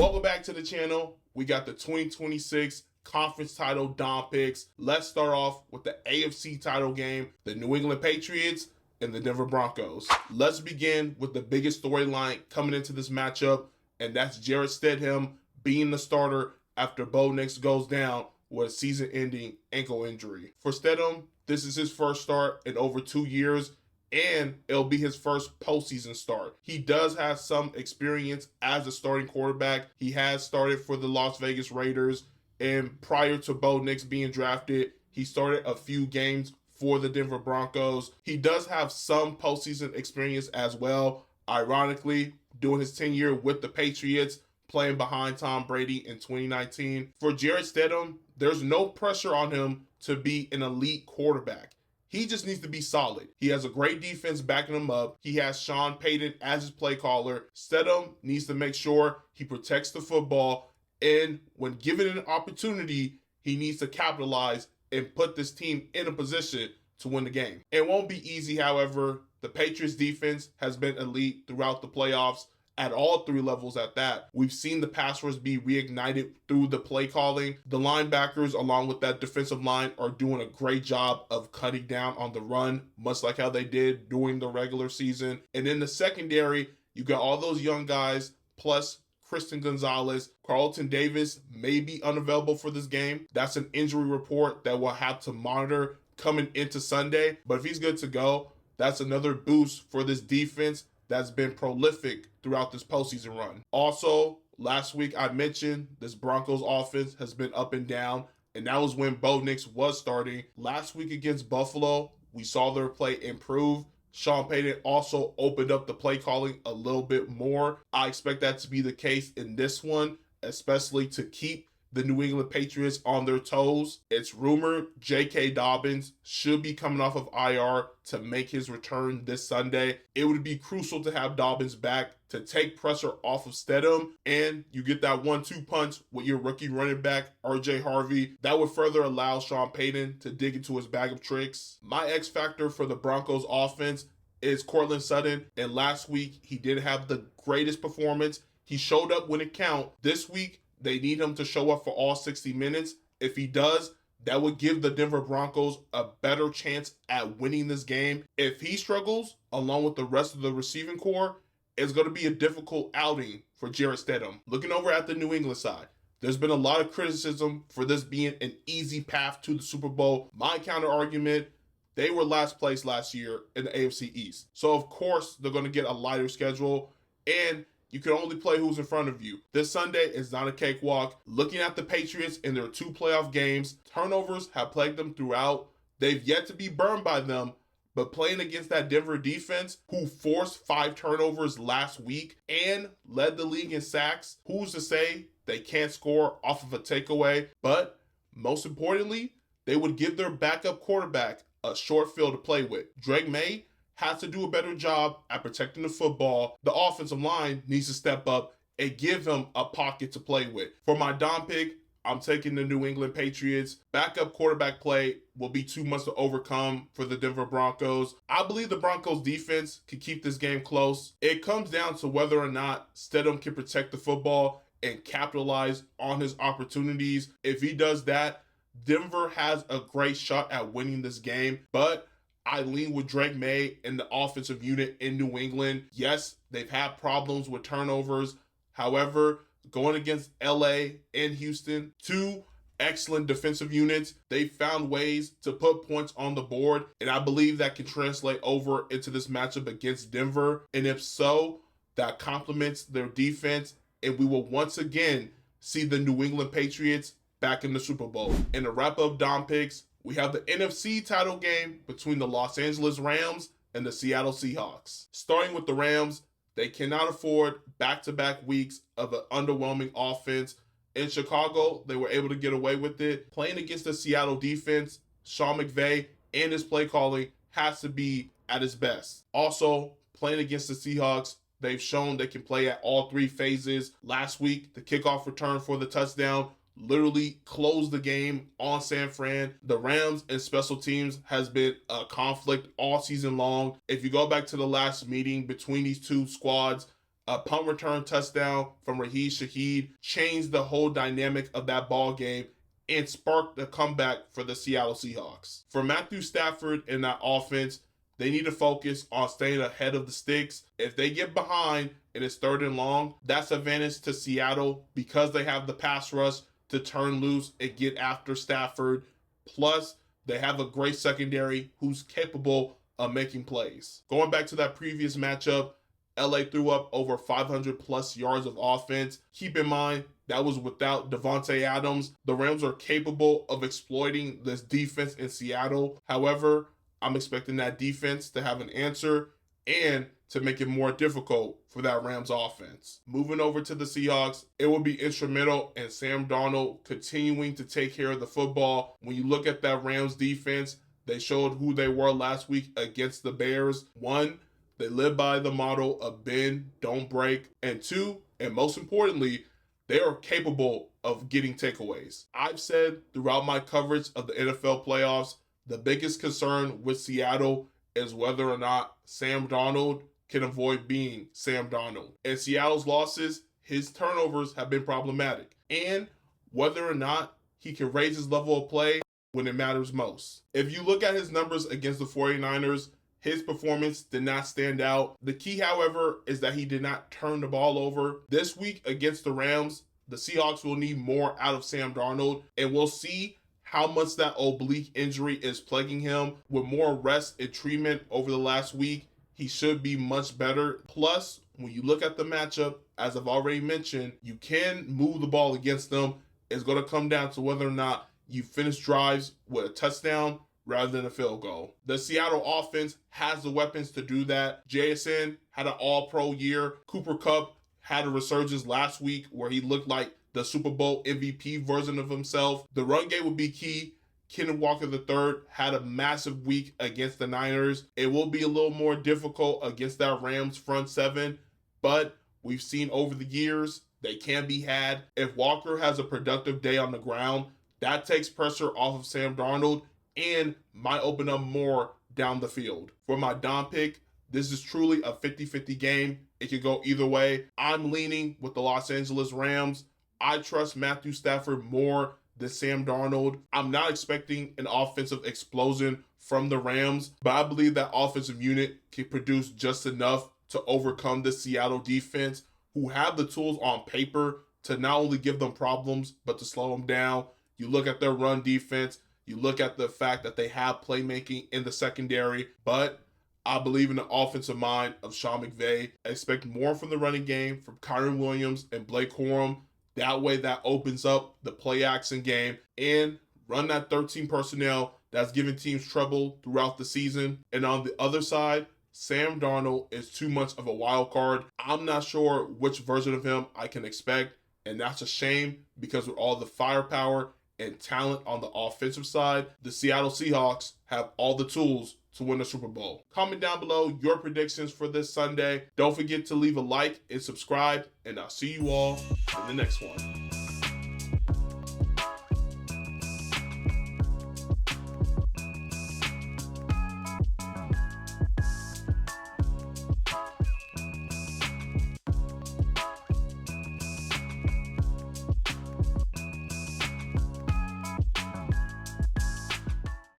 Welcome back to the channel. We got the 2026 conference title Dom picks. Let's start off with the AFC title game, the New England Patriots and the Denver Broncos. Let's begin with the biggest storyline coming into this matchup, and that's Jarrett Stidham being the starter after Bo Nix goes down with a season-ending ankle injury. For Stidham, this is his first start in over 2 years, and it'll be his first postseason start. He does have some experience as a starting quarterback. He has started for the Las Vegas Raiders, and prior to Bo Nix being drafted, he started a few games for the Denver Broncos. He does have some postseason experience as well, ironically, doing his tenure with the Patriots, playing behind Tom Brady in 2019. For Jarrett Stidham, there's no pressure on him to be an elite quarterback. He just needs to be solid. He has a great defense backing him up. He has Sean Payton as his play caller. Stidham needs to make sure he protects the football, and when given an opportunity, he needs to capitalize and put this team in a position to win the game. It won't be easy, however. The Patriots defense has been elite throughout the playoffs at all three levels at that. We've seen the pass rush be reignited through the play calling. The linebackers, along with that defensive line, are doing a great job of cutting down on the run, much like how they did during the regular season. And in the secondary, you got all those young guys, plus Christian Gonzalez. Carlton Davis may be unavailable for this game. That's an injury report that we'll have to monitor coming into Sunday. But if he's good to go, that's another boost for this defense that's been prolific throughout this postseason run. Also, last week I mentioned this Broncos offense has been up and down, and that was when Bo Nix was starting. Last week against Buffalo, we saw their play improve. Sean Payton also opened up the play calling a little bit more. I expect that to be the case in this one, especially to keep the New England Patriots on their toes. It's rumored J.K. Dobbins should be coming off of IR to make his return this Sunday. It would be crucial to have Dobbins back to take pressure off of Stidham, and you get that 1-2 punch with your rookie running back, R.J. Harvey. That would further allow Sean Payton to dig into his bag of tricks. My X factor for the Broncos offense is Courtland Sutton, and last week he did have the greatest performance. He showed up when it counted. This week, they need him to show up for all 60 minutes. If he does, that would give the Denver Broncos a better chance at winning this game. If he struggles, along with the rest of the receiving core, it's going to be a difficult outing for Jarrett Stidham. Looking over at the New England side, there's been a lot of criticism for this being an easy path to the Super Bowl. My counter argument, they were last place last year in the AFC East. So, of course, they're going to get a lighter schedule, and you can only play who's in front of you. This Sunday is not a cakewalk. Looking at the Patriots in their 2 playoff games, turnovers have plagued them throughout. They've yet to be burned by them, but playing against that Denver defense, who forced 5 turnovers last week and led the league in sacks, who's to say they can't score off of a takeaway? But most importantly, they would give their backup quarterback a short field to play with. Drake Maye has to do a better job at protecting the football. The offensive line needs to step up and give him a pocket to play with. For my Dom pick, I'm taking the New England Patriots. Backup quarterback play will be too much to overcome for the Denver Broncos. I believe the Broncos defense can keep this game close. It comes down to whether or not Stidham can protect the football and capitalize on his opportunities. If he does that, Denver has a great shot at winning this game, but I lean with Drake Maye and the offensive unit in New England. Yes, they've had problems with turnovers. However, going against LA and Houston, 2 excellent defensive units, they found ways to put points on the board, and I believe that can translate over into this matchup against Denver. And if so, that complements their defense, and we will once again see the New England Patriots back in the Super Bowl. And to wrap up Dom picks, we have the NFC title game between the Los Angeles Rams and the Seattle Seahawks. Starting with the Rams, they cannot afford back-to-back weeks of an underwhelming offense. In Chicago, they were able to get away with it. Playing against the Seattle defense, Sean McVay and his play calling has to be at his best. Also, playing against the Seahawks, they've shown they can play at all 3 phases. Last week, the kickoff return for the touchdown literally closed the game on San Fran. The Rams and special teams has been a conflict all season long. If you go back to the last meeting between these two squads, A punt return touchdown from Raheem Shaheed changed the whole dynamic of that ball game and sparked a comeback for the Seattle Seahawks. For Matthew Stafford and that offense, they need to focus on staying ahead of the sticks. If they get behind and it's 3rd and long, that's advantage to Seattle because they have the pass rush to turn loose and get after Stafford. Plus, they have a great secondary who's capable of making plays. Going back to that previous matchup, LA threw up over 500 plus yards of offense. Keep in mind, that was without Devontae Adams. The Rams are capable of exploiting this defense in Seattle. However, I'm expecting that defense to have an answer and to make it more difficult for that Rams offense. Moving over to the Seahawks, it will be instrumental in Sam Darnold continuing to take care of the football. When you look at that Rams defense, they showed who they were last week against the Bears. 1, they live by the motto of bend, don't break. And 2, and most importantly, they are capable of getting takeaways. I've said throughout my coverage of the NFL playoffs, the biggest concern with Seattle is whether or not Sam Darnold can avoid being Sam Darnold. In Seattle's losses, his turnovers have been problematic, and whether or not he can raise his level of play when it matters most. If you look at his numbers against the 49ers, his performance did not stand out. The key, however, is that he did not turn the ball over. This week against the Rams, the Seahawks will need more out of Sam Darnold, and we'll see how much that oblique injury is plaguing him. With more rest and treatment over the last week, he should be much better. Plus, when you look at the matchup, as I've already mentioned, you can move the ball against them. It's going to come down to whether or not you finish drives with a touchdown rather than a field goal. The Seattle offense has the weapons to do that. JSN had an all-pro year. Cooper Kupp had a resurgence last week where he looked like the Super Bowl MVP version of himself. The run game will be key. Kenneth Walker III had a massive week against the Niners. It will be a little more difficult against that Rams front 7, but we've seen over the years they can be had. If Walker has a productive day on the ground, that takes pressure off of Sam Darnold and might open up more down the field. For my Dom pick, this is truly a 50-50 game. It could go either way. I'm leaning with the Los Angeles Rams. I trust Matthew Stafford more than Sam Darnold. I'm not expecting an offensive explosion from the Rams, but I believe that offensive unit can produce just enough to overcome the Seattle defense, who have the tools on paper to not only give them problems, but to slow them down. You look at their run defense, you look at the fact that they have playmaking in the secondary, but I believe in the offensive mind of Sean McVay. I expect more from the running game from Kyren Williams and Blake Corum. That way that opens up the play action game and run that 13 personnel that's giving teams trouble throughout the season. And on the other side, Sam Darnold is too much of a wild card. I'm not sure which version of him I can expect, and that's a shame because with all the firepower and talent on the offensive side, the Seattle Seahawks have all the tools to win the Super Bowl. Comment down below your predictions for this Sunday. Don't forget to leave a like and subscribe, and I'll see you all in the next one.